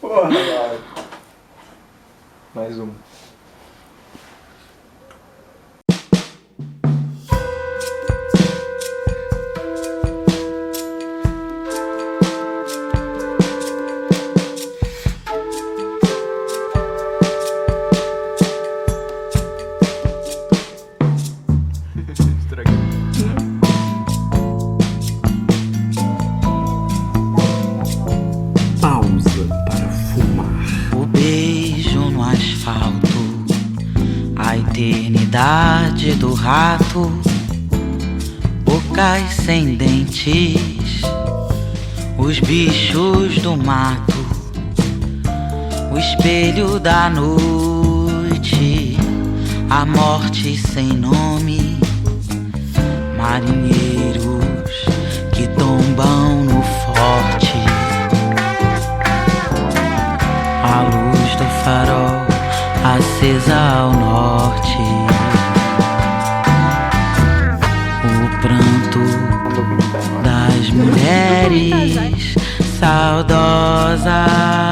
Porra, cara. Mais um. Pausa para fumar. O beijo no asfalto, a eternidade do rato, bocas sem dentes, os bichos do mato, o espelho da noite, a morte sem nome, marinheiros que tombam no forte. A luz do farol acesa ao norte, o pranto das mulheres saudosas.